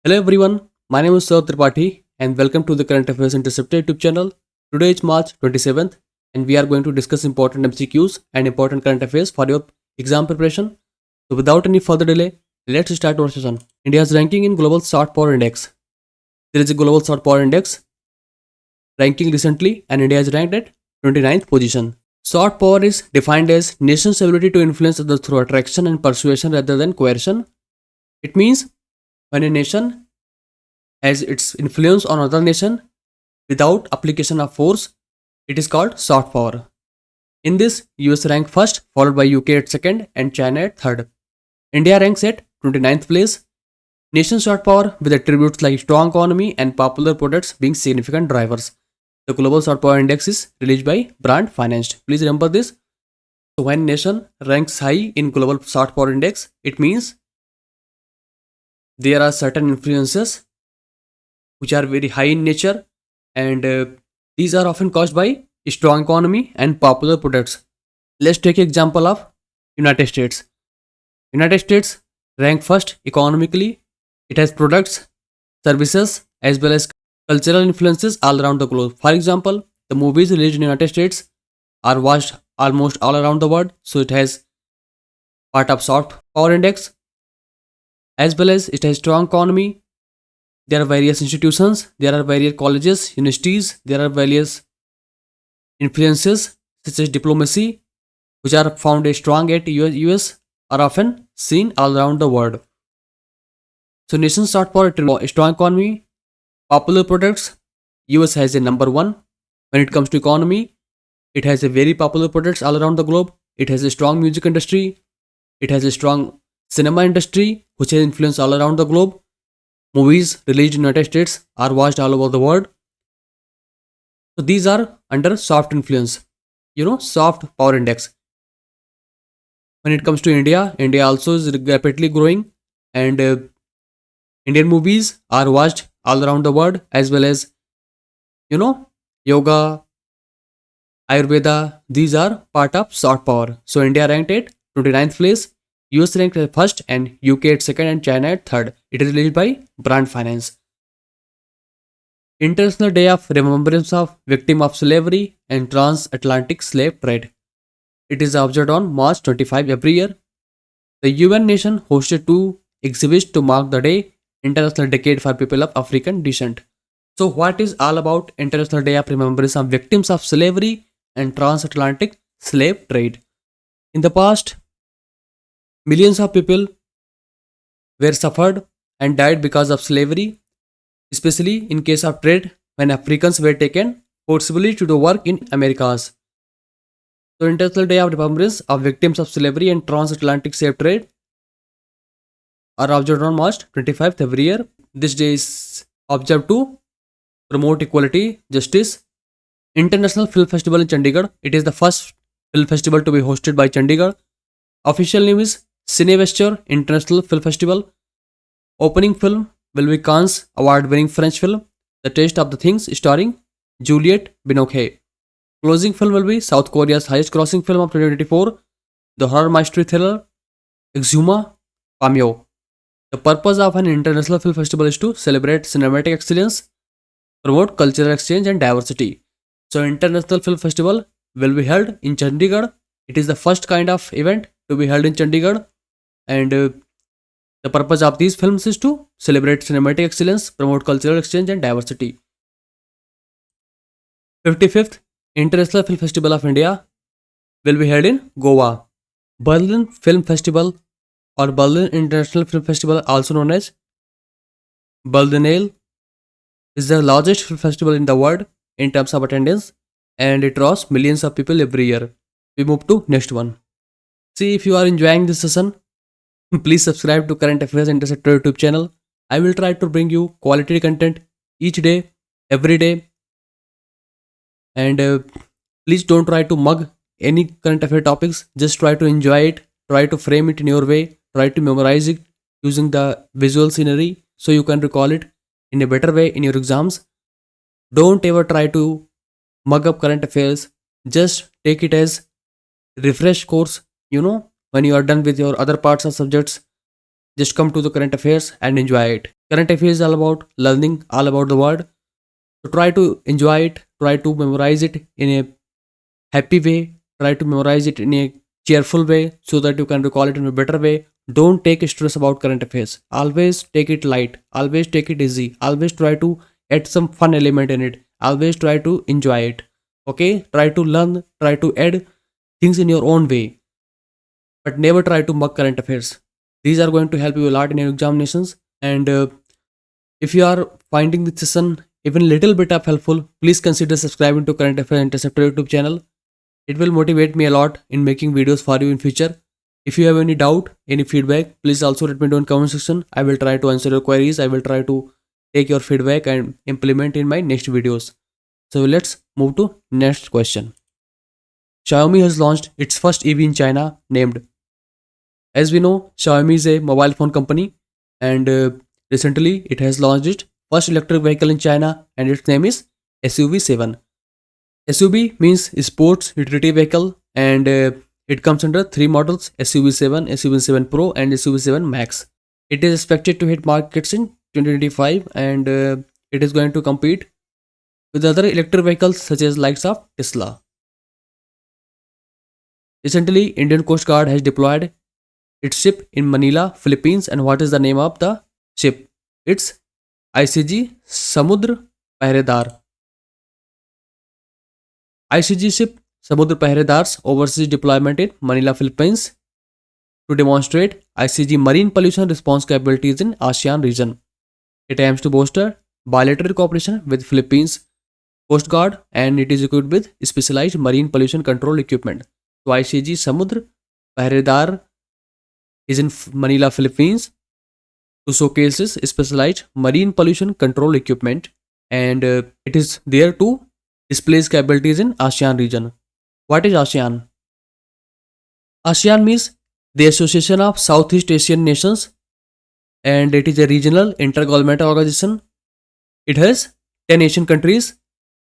Hello everyone, my name is Saurabh Tripathi and welcome to the Current Affairs Intercepted YouTube channel. Today is March 27th and we are going to discuss important MCQs and important current affairs for your exam preparation. So without any further delay, let's start our session. India's ranking in Global Soft Power Index. There is a Global Soft Power Index ranking recently and India is ranked at 29th position. Soft power is defined as nation's ability to influence others through attraction and persuasion rather than coercion. It means when a nation has its influence on other nation without application of force, it is called soft power. In this, US rank first, followed by UK at second and China at third. India ranks at 29th place. Nation soft power with attributes like strong economy and popular products being significant drivers. The Global Soft Power Index is released by Brand Finance. Please remember this. So when nation ranks high in Global Soft Power Index, it means there are certain influences which are very high in nature and these are often caused by strong economy and popular products. Let's take example of United States. United States rank first economically. It has products, services as well as cultural influences all around the globe. For example, the movies released in United States are watched almost all around the world, so it has part of soft power index as well as it has strong economy. There are various institutions, there are various colleges, universities, there are various influences such as diplomacy, which are found strong at US are often seen all around the world. So nations sought for a strong economy, popular products. US has a number one when it comes to economy. It has a very popular products all around the globe. It has a strong music industry. It has a strong cinema industry which has influence all around the globe. Movies released in United States are watched all over the world. So these are under soft influence, soft power index. When it comes to India, India also is rapidly growing and Indian movies are watched all around the world as well as, yoga, Ayurveda, these are part of soft power. So India ranked at 29th place, US ranked at first and UK at second and China at third. It is released by Brand Finance. International Day of Remembrance of Victim of Slavery and Transatlantic Slave Trade. It is observed on March 25 every year. The UN nation hosted two exhibits to mark the day, International Decade for People of African Descent. So what is all about International Day of Remembrance of Victims of Slavery and Transatlantic Slave Trade? In the past, millions of people were suffered and died because of slavery, especially in case of trade when Africans were taken forcibly to do work in Americas. So International Day of Remembrance of Victims of Slavery and Transatlantic Slave Trade are observed on March 25th every year. This day is observed to promote equality, justice. International Film Festival in Chandigarh. It is the first film festival to be hosted by Chandigarh. Official name is Cinevesture International Film Festival. Opening film will be Cannes award-winning French film The Taste of the Things starring Juliette Binoche. Closing film will be South Korea's highest-grossing film of 2024, the horror mystery thriller Exhuma Pamyo. The purpose of an international film festival is to celebrate cinematic excellence, promote cultural exchange and diversity. So International Film Festival will be held in Chandigarh. It is the first kind of event to be held in Chandigarh and the purpose of these films is to celebrate cinematic excellence, promote cultural exchange and diversity. 55th International Film Festival of India will be held in Goa. Berlin Film Festival or Berlin International Film Festival, also known as Berlinale, is the largest film festival in the world in terms of attendance and it draws millions of people every year. We move to next one. See, if you are enjoying this session, please subscribe to Current Affairs Interceptor YouTube channel. I will try to bring you quality content each day, every day. And please don't try to mug any current affair topics. Just try to enjoy it. Try to frame it in your way. Try to memorize it using the visual scenery so you can recall it in a better way in your exams. Don't ever try to mug up current affairs. Just take it as refresh course, when you are done with your other parts of subjects. Just come to the current affairs and enjoy it. Current affairs is all about learning all about the world. So try to enjoy it, try to memorize it in a happy way, try to memorize it in a cheerful way so that you can recall it in a better way. Don't take stress about current affairs. Always take it light, always take it easy, always try to add some fun element in it, always try to enjoy it. Okay, try to learn, try to add things in your own way, but never try to mug current affairs. These are going to help you a lot in your examinations. And if you are finding this session even little bit of helpful, please consider subscribing to Current Affairs Interceptor YouTube channel. It will motivate me a lot in making videos for you in future. If you have any doubt, any feedback, please also let me know in comment section. I will try to answer your queries. I will try to take your feedback and implement in my next videos. So let's move to next question. Xiaomi has launched its first EV in China named. As we know, Xiaomi is a mobile phone company, and recently it has launched its first electric vehicle in China, and its name is SUV7. SUV means sports utility vehicle, and it comes under three models: SUV7, SUV7 Pro, and SUV7 Max. It is expected to hit markets in 2025, and it is going to compete with other electric vehicles such as likes of Tesla. Recently, Indian Coast Guard has deployed its ship in Manila, Philippines, and what is the name of the ship? It's ICG Samudra Pehredar. ICG ship Samudra Pehredar's overseas deployment in Manila, Philippines to demonstrate ICG marine pollution response capabilities in ASEAN region. It aims to bolster bilateral cooperation with Philippines Coast Guard, and it is equipped with specialized marine pollution control equipment. So ICG Samudra Pehredar is in Manila, Philippines to showcase its specialized marine pollution control equipment, and it is there to display its capabilities in ASEAN region. What is ASEAN? ASEAN means the Association of Southeast Asian Nations, and it is a regional intergovernmental organization. It has 10 Asian countries,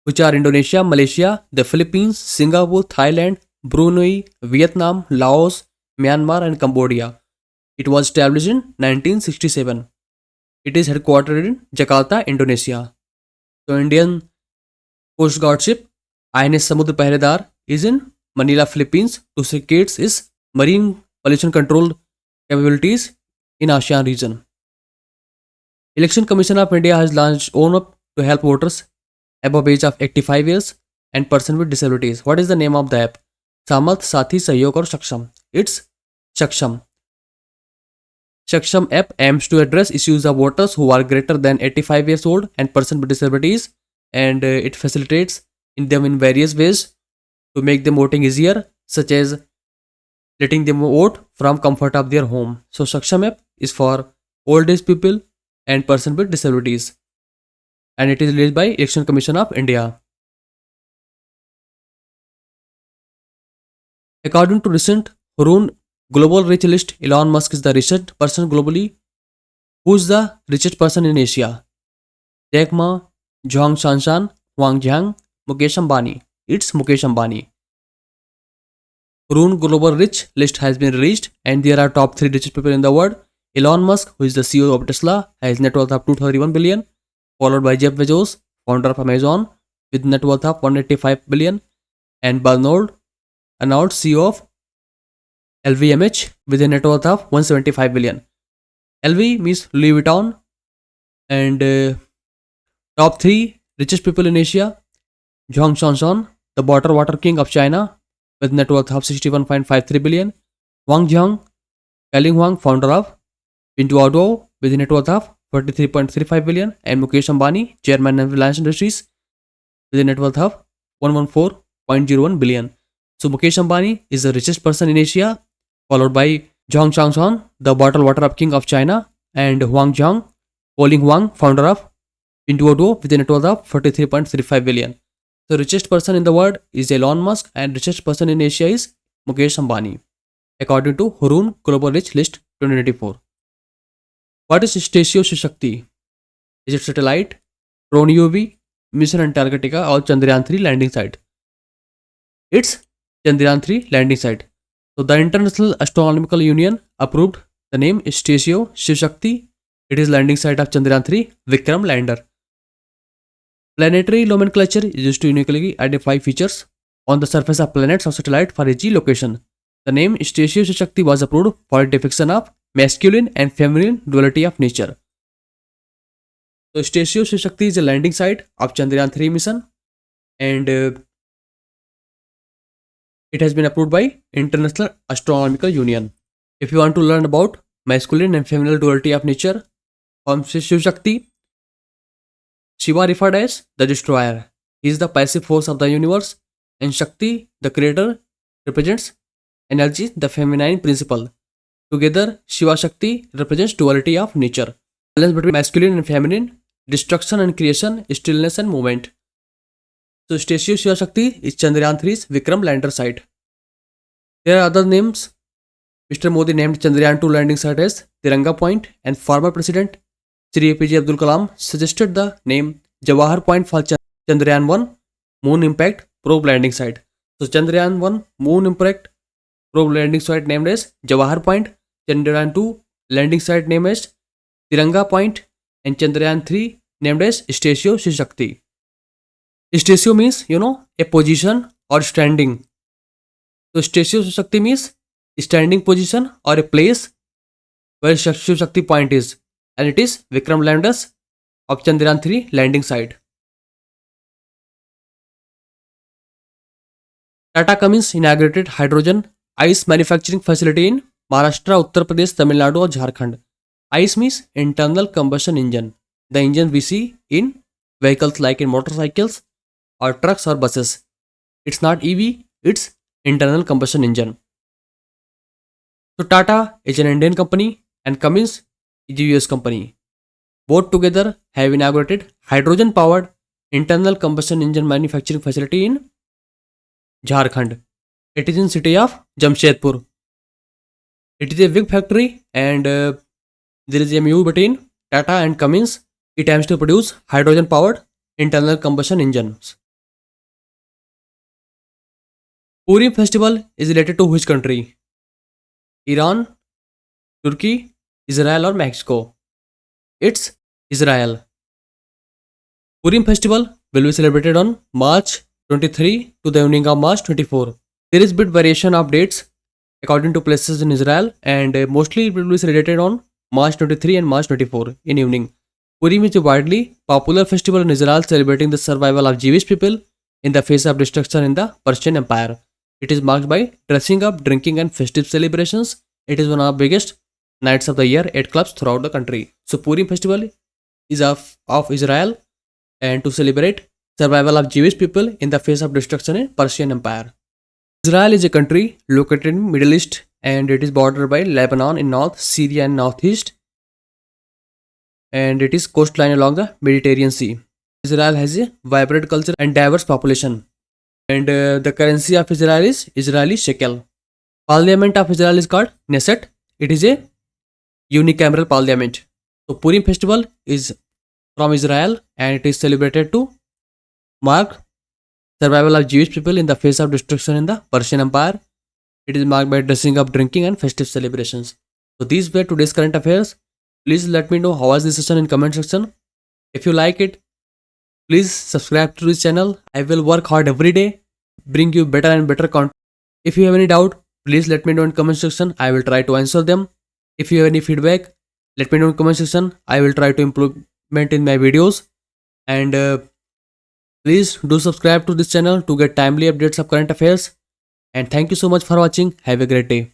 which are Indonesia, Malaysia, the Philippines, Singapore, Thailand, Brunei, Vietnam, Laos, Myanmar, and Cambodia. It was established in 1967. It is headquartered in Jakarta, Indonesia. So Indian Coast Guard ship INS Samudra Pehredar is in Manila, Philippines to showcase its marine pollution control capabilities in ASEAN region. Election Commission of India has launched Own Up to help voters above age of 85 years and person with disabilities. What is the name of the app? Samarth, Sathi, Sahyog or Saksham? It's Saksham. Saksham app aims to address issues of voters who are greater than 85 years old and person with disabilities, and it facilitates in them in various ways to make them voting easier, such as letting them vote from comfort of their home. So Saksham app is for old age people and person with disabilities, and it is released by Election Commission of India. According to recent Hurun Global Rich List, Elon Musk is the richest person globally. Who is the richest person in Asia? Jack Ma, Zhong Shanshan, Wang Jiang, Mukesh Ambani. It's Mukesh Ambani. Hurun Global Rich List has been released, and there are top 3 richest people in the world. Elon Musk, who is the CEO of Tesla, has net worth of 231 billion, followed by Jeff Bezos, founder of Amazon, with net worth of 185 billion, and Bernard Arnault, CEO of LVMH, with a net worth of 175 billion. LV means Louis Vuitton, and top 3 richest people in Asia: Zhong Shanshan, the water king of China, with net worth of 61.53 billion; Wang Jiang, Kaling Huang, founder of Pinduoduo, with a net worth of 43.35 billion; and Mukesh Ambani, chairman of Reliance Industries, with a net worth of 114.01 billion. So Mukesh Ambani is the richest person in Asia, followed by Zhong Shanshan, the water king of China, and Wang Jiang, Kaling Huang, founder of Pinduoduo, with a net worth of 43.35 billion. The richest person in the world is Elon Musk, and richest person in Asia is Mukesh Ambani, according to Hurun Global Rich List 2024. What is Stasio Shakti? Is it satellite, drone UV, mission Antarctica, or Chandrayaan 3 landing site? It's Chandrayaan 3 landing site. So the International Astronomical Union approved the name Stasio Shakti It is landing site of Chandrayaan 3 Vikram lander. Planetary nomenclature is used to uniquely identify features on the surface of planets or satellite for a geolocation. The name Statio Shakti was approved for a depiction of masculine and feminine duality of nature. So Statio Shakti is a landing site of Chandrayaan 3 mission, and it has been approved by International Astronomical Union. If you want to learn about masculine and feminine duality of nature, from Shiv Shakti, Shiva referred as the destroyer. He is the passive force of the universe, and Shakti, the creator, represents energy, the feminine principle. Together, Shiva Shakti represents duality of nature, balance between masculine and feminine, destruction and creation, stillness and movement. So, Statue Shiva Shakti is Chandrayaan 3's Vikram lander site. There are other names. Mr. Modi named Chandrayaan 2 landing site as Tiranga Point, and former President Shri APJ Abdul Kalam suggested the name Jawahar Point for Chandrayaan 1 Moon Impact Probe landing site. So, Chandrayaan 1 Moon Impact Probe landing site named as Jawahar Point, Chandrayaan 2 landing site named as Tiranga Point, and Chandrayaan 3 named as Statue Shiv Shakti. Statue means, a position or standing. So, Statue Shiv Shakti means standing position or a place where Shiv Shakti point is, and it is Vikram landers of Chandrayaan 3 landing site. Tata Cummins inaugurated hydrogen ICE manufacturing facility in Maharashtra, Uttar Pradesh, Tamil Nadu or Jharkhand. ICE means internal combustion engine, the engine we see in vehicles like in motorcycles or trucks or buses. It's not EV, it's internal combustion engine. So Tata is an Indian company and Cummins is a US company. Both together have inaugurated hydrogen powered internal combustion engine manufacturing facility in Jharkhand. It is in city of Jamshedpur. It is a big factory, and there is a MOU between Tata and Cummins. It aims to produce hydrogen powered internal combustion engines. Purim festival is related to which country? Iran, Turkey, Israel or Mexico? It's Israel. Purim festival will be celebrated on March 23 to the evening of March 24. There is bit variation of dates according to places in Israel, and mostly it will be celebrated on March 23 and March 24 in evening. Purim is a widely popular festival in Israel celebrating the survival of Jewish people in the face of destruction in the Persian Empire. It is marked by dressing up, drinking and festive celebrations. It is one of the biggest nights of the year at clubs throughout the country. So Purim festival is of Israel and to celebrate survival of Jewish people in the face of destruction in Persian Empire. Israel is a country located in Middle East, and it is bordered by Lebanon in north, Syria in northeast, and it is coastline along the Mediterranean Sea. Israel has a vibrant culture and diverse population, and the currency of Israel is Israeli shekel. Parliament of Israel is called Knesset. It is a unicameral parliament. So Purim festival is from Israel, and it is celebrated to mark survival of Jewish people in the face of destruction in the Persian Empire. It is marked by dressing up, drinking and festive celebrations. So these were today's current affairs. Please let me know how was this session in comment section. If you like it, please subscribe to this channel. I will work hard every day, bring you better and better content. If you have any doubt, please let me know in comment section. I will try to answer them. If you have any feedback, let me know in comment section. I will try to implement in my videos. And please do subscribe to this channel to get timely updates of current affairs. And thank you so much for watching. Have a great day.